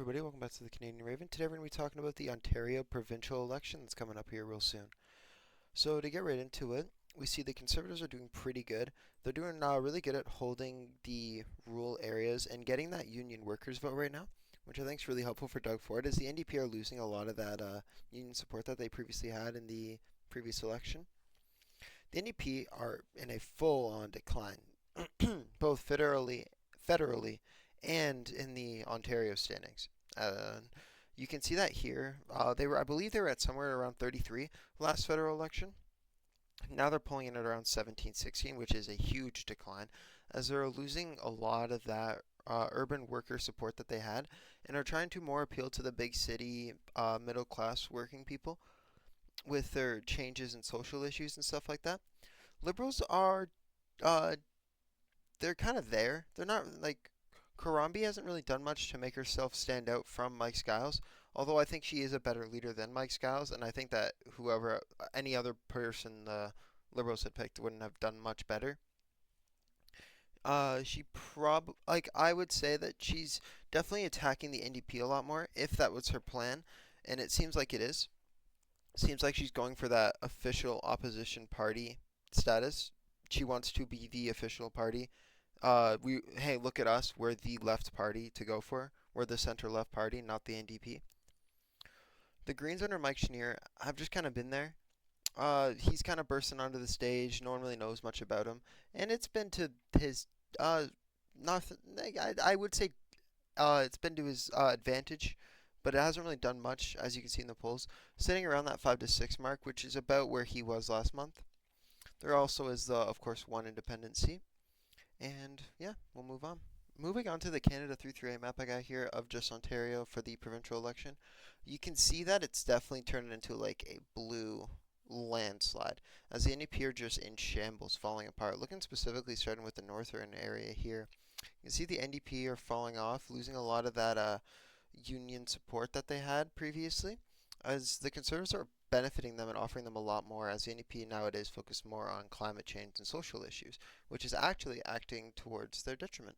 Everybody, welcome back to the Canadian Raven. Today we're going to be talking about the Ontario Provincial election that's coming up here real soon. So to get right into it, we see the Conservatives are doing pretty good. They're doing really good at holding the rural areas and getting that union workers vote right now, which I think is really helpful for Doug Ford, as the NDP are losing a lot of that union support that they previously had in the previous election. The NDP are in a full-on decline, both federally and in the Ontario standings. Uh, you can see that here. I believe, they were at somewhere around 33 last federal election. Now they're pulling in at around 17, 16, which is a huge decline, as they're losing a lot of that urban worker support that they had, and are trying to more appeal to the big city middle class working people with their changes in social issues and stuff like that. Liberals are uh, they're kind of there. They're not like Karambi hasn't really done much to make herself stand out from Mike Skiles, although I think she is a better leader than Mike Skiles, and I think that any other person the Liberals had picked wouldn't have done much better. I would say that she's definitely attacking the NDP a lot more, if that was her plan, and it seems like it is. Seems like she's going for that official opposition party status. She wants to be the official party. Hey, look at us. We're the left party to go for. We're the center left party, not the NDP. The Greens under Mike Schneer have just kind of been there. He's kind of bursting onto the stage. No one really knows much about him, and it's been to his not. I would say it's been to his advantage, but it hasn't really done much, as you can see in the polls, sitting around that 5 to 6 mark, which is about where he was last month. There also is, of course, one independent seat. And yeah, we'll move on. Moving on to the Canada 338 map I got here of just Ontario for the provincial election, you can see that it's definitely turned into like a blue landslide, as the NDP are just in shambles, falling apart. Looking specifically starting with the northern area here, you can see the NDP are falling off, losing a lot of that union support that they had previously, as the Conservatives are benefiting them and offering them a lot more, as the NDP nowadays focus more on climate change and social issues, which is actually acting towards their detriment.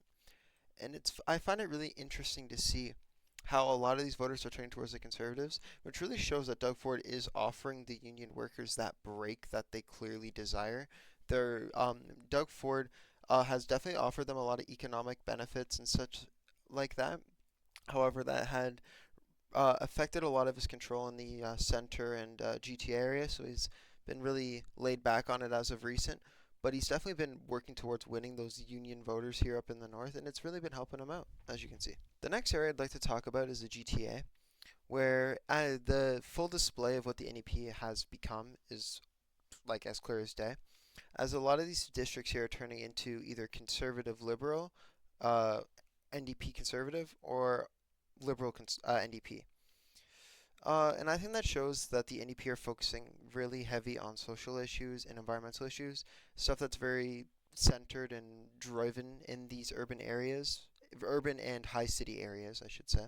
And I find it really interesting to see how a lot of these voters are turning towards the Conservatives, which really shows that Doug Ford is offering the union workers that break that they clearly desire. Doug Ford has definitely offered them a lot of economic benefits and such like that. However, that had affected a lot of his control in the center and GTA area, so he's been really laid back on it as of recent. But he's definitely been working towards winning those union voters here up in the north, and it's really been helping him out, as you can see. The next area I'd like to talk about is the GTA, where the full display of what the NEP has become is like as clear as day, as a lot of these districts here are turning into either conservative liberal, uh, NDP conservative, or liberal NDP. And I think that shows that the NDP are focusing really heavy on social issues and environmental issues, stuff that's very centered and driven in these urban areas, urban and high city areas, I should say.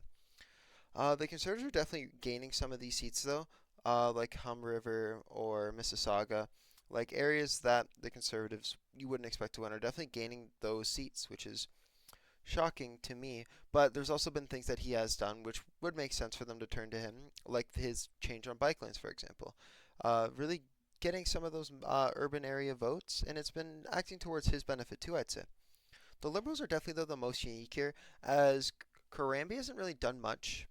The Conservatives are definitely gaining some of these seats, though, like Hum River or Mississauga, like areas that the Conservatives you wouldn't expect to win, are definitely gaining those seats, which is shocking to me. But there's also been things that he has done which would make sense for them to turn to him, like his change on bike lanes, for example. Really getting some of those urban area votes, and it's been acting towards his benefit too, I'd say. The Liberals are definitely, though, the most unique here, as Karambi hasn't really done much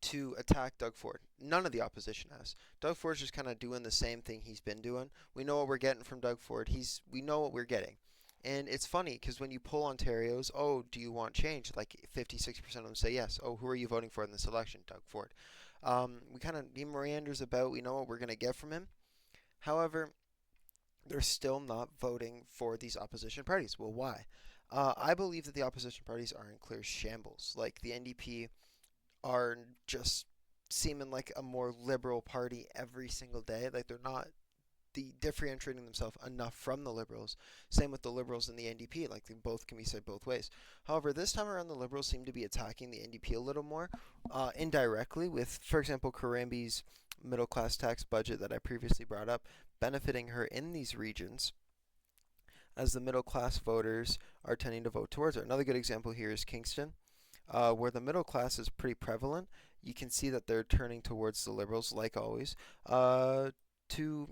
to attack Doug Ford. None of the opposition has. Doug Ford's just kind of doing the same thing he's been doing. We know what we're getting from Doug Ford. We know what we're getting. And it's funny because when you poll Ontario's, oh, do you want change? Like 50, 60% of them say yes. Oh, who are you voting for in this election? Doug Ford. He meanders about. We know what we're going to get from him. However, they're still not voting for these opposition parties. Well, why? I believe that the opposition parties are in clear shambles. Like the NDP are just seeming like a more liberal party every single day. Like they're not differentiating themselves enough from the Liberals. Same with the Liberals and the NDP. Like they both can be said both ways. However, this time around, the Liberals seem to be attacking the NDP a little more indirectly, with, for example, Karambi's middle class tax budget that I previously brought up, benefiting her in these regions, as the middle class voters are tending to vote towards her. Another good example here is Kingston. where the middle class is pretty prevalent. You can see that they're turning towards the Liberals, like always, uh, to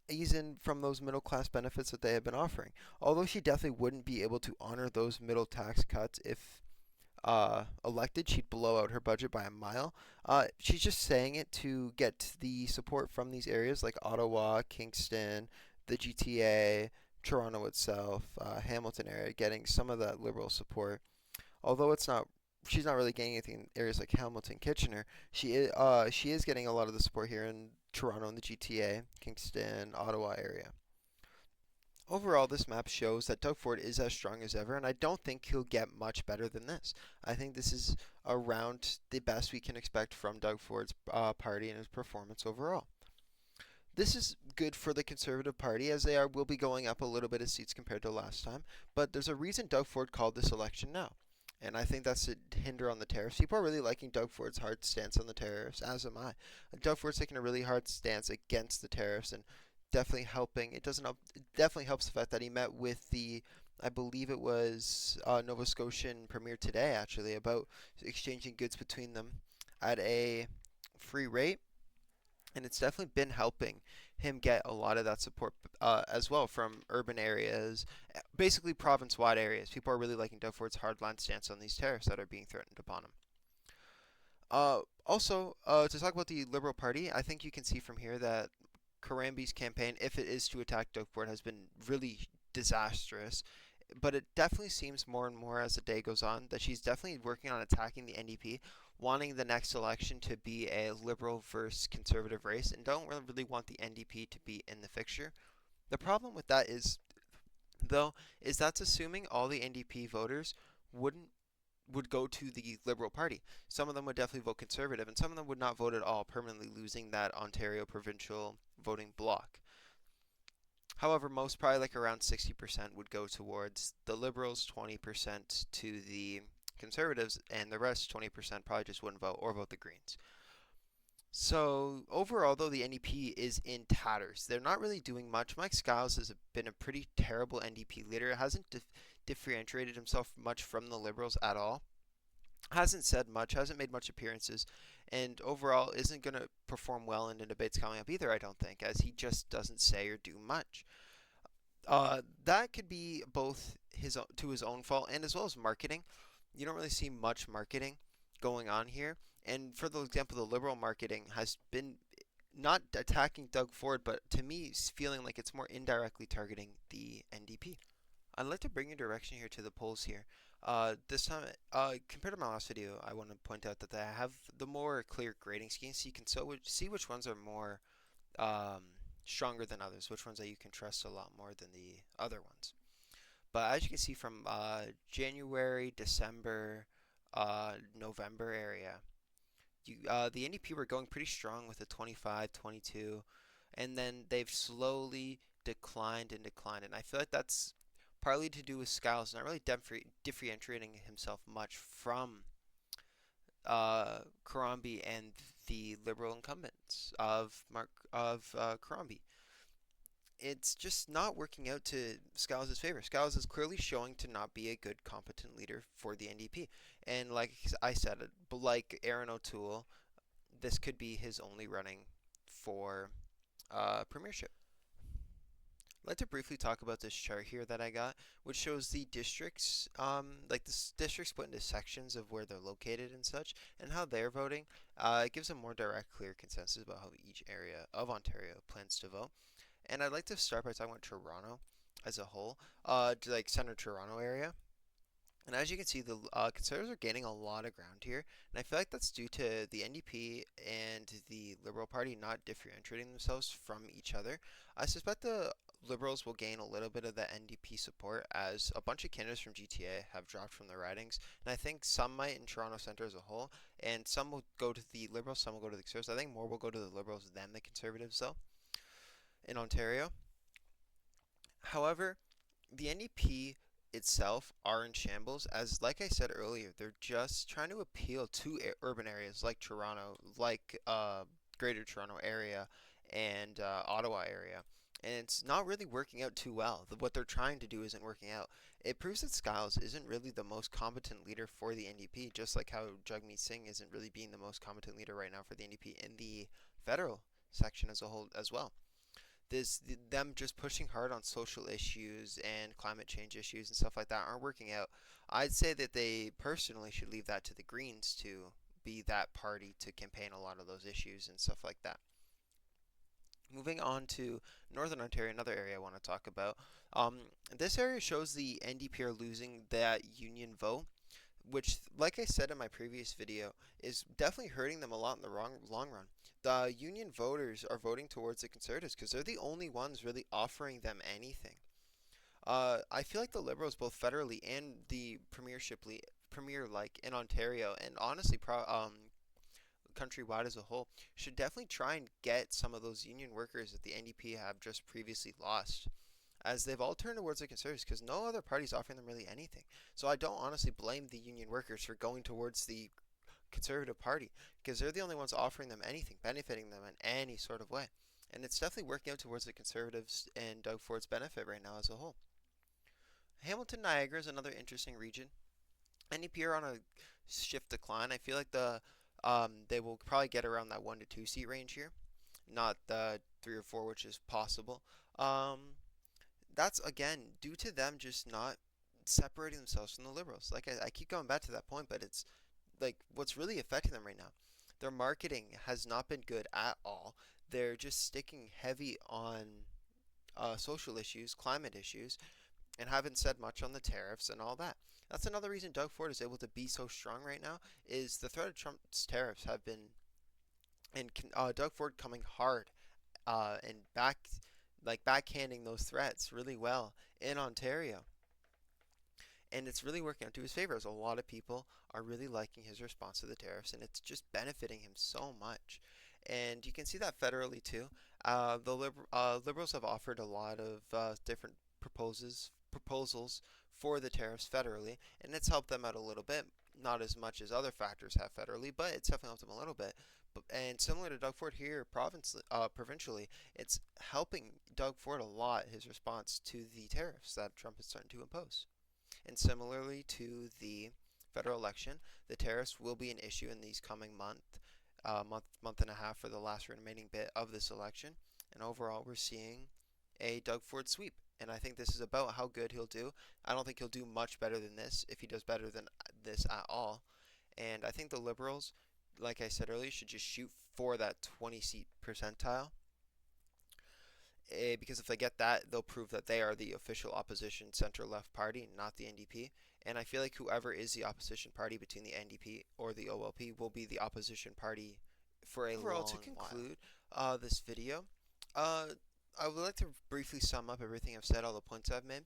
ease in from those middle class benefits that they have been offering. Although she definitely wouldn't be able to honor those middle tax cuts if elected, she'd blow out her budget by a mile. She's just saying it to get the support from these areas like Ottawa, Kingston, the GTA, Toronto itself, Hamilton area, getting some of that liberal support. Although it's not, she's not really getting anything in areas like Hamilton, Kitchener. She is getting a lot of the support here in Toronto and the GTA, Kingston, Ottawa area. Overall, this map shows that Doug Ford is as strong as ever, and I don't think he'll get much better than this. I think this is around the best we can expect from Doug Ford's party and his performance overall. This is good for the Conservative Party as they will be going up a little bit of seats compared to last time, but there's a reason Doug Ford called this election now. And I think that's a hinder on the tariffs. People are really liking Doug Ford's hard stance on the tariffs, as am I. Doug Ford's taking a really hard stance against the tariffs and definitely helping. It doesn't help. It definitely helps the fact that he met with the, I believe it was Nova Scotian Premier today, actually, about exchanging goods between them at a free rate, and it's definitely been helping him get a lot of that support as well from urban areas, basically province-wide areas. People are really liking Doug Ford's hardline stance on these tariffs that are being threatened upon him. To talk about the Liberal Party, I think you can see from here that Karambi's campaign, if it is to attack Doug Ford, has been really disastrous. But it definitely seems more and more as the day goes on that she's definitely working on attacking the NDP, wanting the next election to be a Liberal versus Conservative race, and don't really want the NDP to be in the fixture. The problem with that is, though, is that's assuming all the NDP voters wouldn't would go to the Liberal Party. Some of them would definitely vote Conservative, and some of them would not vote at all, permanently losing that Ontario provincial voting bloc. However, most, probably like around 60%, would go towards the Liberals, 20% to the Conservatives, and the rest, 20%, probably just wouldn't vote or vote the Greens. So overall, though, the NDP is in tatters. They're not really doing much. Mike Skiles has been a pretty terrible NDP leader. Hasn't differentiated himself much from the Liberals at all. Hasn't said much. Hasn't made much appearances, and overall isn't going to perform well in the debates coming up either. I don't think, as he just doesn't say or do much. That could be both his own fault and as well as marketing. You don't really see much marketing going on here. And for the example, the liberal marketing has been not attacking Doug Ford, but to me, feeling like it's more indirectly targeting the NDP. I'd like to bring your direction here to the polls here. This time, compared to my last video, I want to point out that they have the more clear grading scheme, so you can see which ones are more um, stronger than others, which ones that you can trust a lot more than the other ones. But as you can see from January, December, November area, the NDP were going pretty strong with a 25, 22, and then they've slowly declined and declined. And I feel like that's partly to do with Skiles not really differentiating himself much from Karambi and the Liberal incumbents of Karambi. It's just not working out to Skiles' favor. Skiles is clearly showing to not be a good, competent leader for the NDP. And like I said, like Aaron O'Toole, this could be his only running for premiership. I'd like to briefly talk about this chart here that I got, which shows the districts, like the districts split into sections of where they're located and such, and how they're voting. It gives a more direct, clear consensus about how each area of Ontario plans to vote. And I'd like to start by talking about Toronto as a whole, like Center Toronto area. And as you can see, the Conservatives are gaining a lot of ground here, and I feel like that's due to the NDP and the Liberal Party not differentiating themselves from each other. I suspect the Liberals will gain a little bit of the NDP support as a bunch of candidates from GTA have dropped from the ridings, and I think some might in Toronto Centre as a whole, and some will go to the Liberals, some will go to the Conservatives. I think more will go to the Liberals than the Conservatives, though, in Ontario. However, the NDP itself are in shambles as like I said earlier, they're just trying to appeal to urban areas like Toronto, like Greater Toronto area and Ottawa area. and it's not really working out too well. What they're trying to do isn't working out. It proves that Skiles isn't really the most competent leader for the NDP, just like how Jagmeet Singh isn't really being the most competent leader right now for the NDP in the federal section as a whole as well. Them just pushing hard on social issues and climate change issues and stuff like that aren't working out. I'd say that they personally should leave that to the Greens to be that party to campaign a lot of those issues and stuff like that. Moving on to Northern Ontario, another area I want to talk about. This area shows the NDP are losing that union vote, which, like I said in my previous video, is definitely hurting them a lot in the long run. The union voters are voting towards the Conservatives because they're the only ones really offering them anything. I feel like the Liberals, both federally and the premier like in Ontario, and honestly, countrywide as a whole, should definitely try and get some of those union workers that the NDP have just previously lost, as they've all turned towards the Conservatives because no other party's offering them really anything. So I don't honestly blame the union workers for going towards the Conservative Party because they're the only ones offering them anything, benefiting them in any sort of way. And it's definitely working out towards the Conservatives and Doug Ford's benefit right now as a whole. Hamilton Niagara is another interesting region. NDP are on a shift decline. I feel like they will probably get around that 1 to 2 seat range here, not the 3 or 4, which is possible. That's again due to them just not separating themselves from the Liberals. Like I keep going back to that point, but it's like what's really affecting them right now. Their marketing has not been good at all. They're just sticking heavy on social issues, climate issues, and haven't said much on the tariffs and all that. That's another reason Doug Ford is able to be so strong right now. Is the threat of Trump's tariffs have been, and Doug Ford coming hard and backhanding those threats really well in Ontario. And it's really working out to his favor, as a lot of people are really liking his response to the tariffs, and it's just benefiting him so much. And you can see that federally too. Liberals have offered a lot of different proposals for the tariffs federally, and it's helped them out a little bit. Not as much as other factors have federally, but it's definitely helped them a little bit. And similar to Doug Ford here, provincially, it's helping Doug Ford a lot, his response to the tariffs that Trump is starting to impose. And similarly to the federal election, the tariffs will be an issue in these coming month and a half for the last remaining bit of this election. And overall, we're seeing a Doug Ford sweep. And I think this is about how good he'll do. I don't think he'll do much better than this, if he does better than this at all. And I think the Liberals, like I said earlier, should just shoot for that 20 seat percentile. Because if they get that, they'll prove that they are the official opposition center-left party, not the NDP. And I feel like whoever is the opposition party between the NDP or the OLP will be the opposition party for a overall, long while. To conclude this video, I would like to briefly sum up everything I've said, all the points I've made.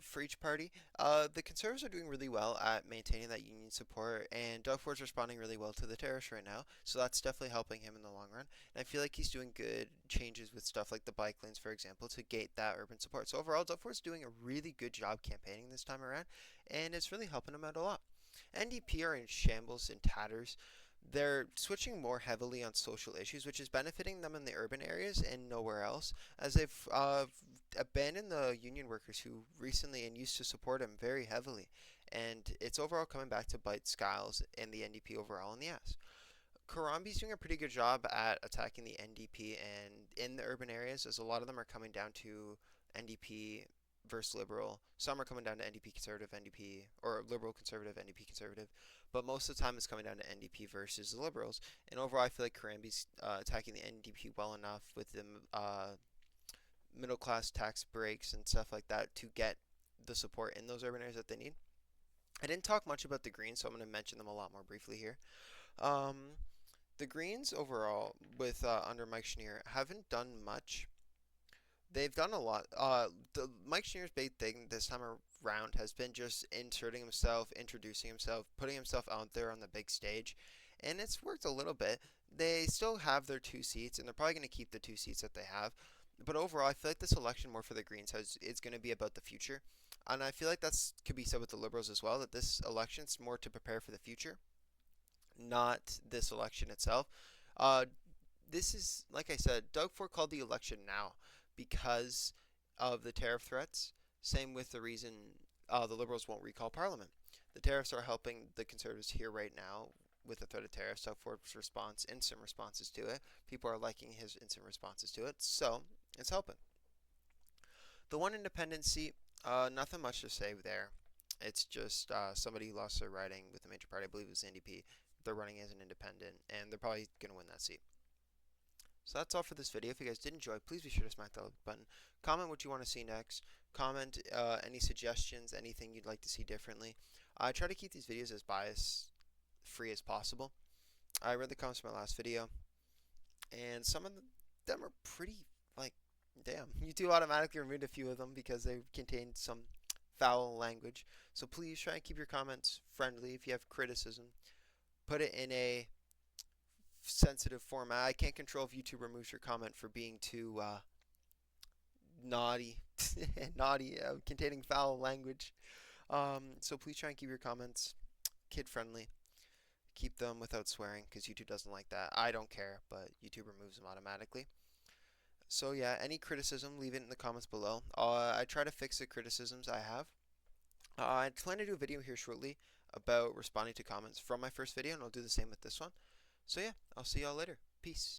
For each party, the Conservatives are doing really well at maintaining that union support, and Doug Ford's responding really well to the tariffs right now, so that's definitely helping him in the long run. And I feel like he's doing good changes with stuff like the bike lanes, for example, to gate that urban support. So overall, Doug Ford's doing a really good job campaigning this time around, and it's really helping him out a lot. NDP are in shambles and tatters. They're switching more heavily on social issues, which is benefiting them in the urban areas and nowhere else, as they've abandoned the union workers who recently and used to support them very heavily. And it's overall coming back to bite Skiles and the NDP overall in the ass. Karambi's doing a pretty good job at attacking the NDP and in the urban areas, as a lot of them are coming down to NDP versus Liberal. Some are coming down to NDP Conservative, NDP, or Liberal Conservative, NDP Conservative. But most of the time it's coming down to NDP versus the Liberals. And overall, I feel like Karambi's attacking the NDP well enough with the middle class tax breaks and stuff like that to get the support in those urban areas that they need. I didn't talk much about the Greens, so I'm going to mention them a lot more briefly here. The Greens overall, with under Mike Schneer, haven't done much. They've done a lot. Mike Schneer's big thing this time around has been just inserting himself, introducing himself, putting himself out there on the big stage, and it's worked a little bit. They still have their 2 seats, and they're probably going to keep the 2 seats that they have. But overall, I feel like this election more for the Greens is going to be about the future, and I feel like that's could be said with the Liberals as well. That this election's more to prepare for the future, not this election itself. This is, like I said, Doug Ford called the election now. because of the tariff threats. Same with the reason the Liberals won't recall Parliament. The tariffs are helping the Conservatives here right now with the threat of tariffs. So Ford's response, instant responses to it. People are liking his instant responses to it. So it's helping. The one independent seat, nothing much to say there. It's just somebody who lost their riding with a major party. I believe it was the NDP. They're running as an independent, and they're probably going to win that seat. So that's all for this video. If you guys did enjoy, please be sure to smack that like button. Comment what you want to see next. Comment any suggestions, anything you'd like to see differently. I try to keep these videos as bias free as possible. I read the comments from my last video, and some of them are pretty, like, damn. YouTube automatically removed a few of them because they contained some foul language. So please try and keep your comments friendly. If you have criticism, put it in a sensitive format. I can't control if YouTube removes your comment for being too naughty, naughty, containing foul language. So please try and keep your comments kid friendly. Keep them without swearing because YouTube doesn't like that. I don't care, but YouTube removes them automatically. So yeah, any criticism, leave it in the comments below. I try to fix the criticisms I have. I plan to do a video here shortly about responding to comments from my first video, and I'll do the same with this one. So yeah, I'll see y'all later. Peace.